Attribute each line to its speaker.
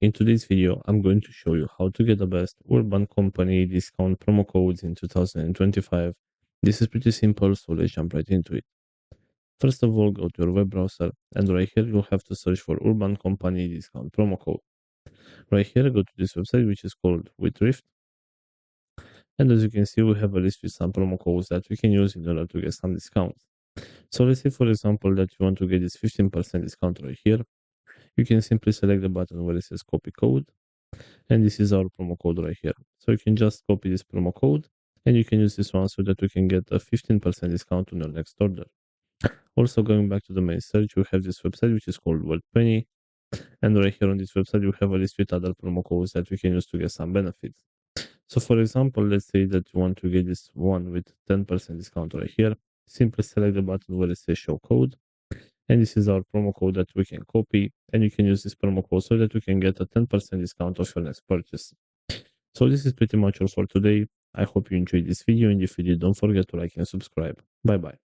Speaker 1: In today's video, I'm going to show you how to get the best urban company discount promo codes in 2025. This is pretty simple, so let's jump right into it. First of all, go to your web browser, and right here you'll have to search for urban company discount promo code. Right here, go to this website which is called With, and as you can see, we have a list with some promo codes that we can use in order to get some discounts. So let's say, for example, that you want to get this 15% discount right here. You can simply select the button where it says copy code, and this is our promo code right here. So you can just copy this promo code and you can use this one so that you can get a 15% discount on your next order. Also, going back to the main search, we have this website which is called World20, and right here on this website you have a list with other promo codes that we can use to get some benefits. So for example, let's say that you want to get this one with 10% discount right here. Simply select the button where it says show code, and this is our promo code that we can copy, and you can use this promo code so that you can get a 10% discount of your next purchase. So this is pretty much all for today. I hope you enjoyed this video, and if you did, don't forget to like and subscribe. Bye bye.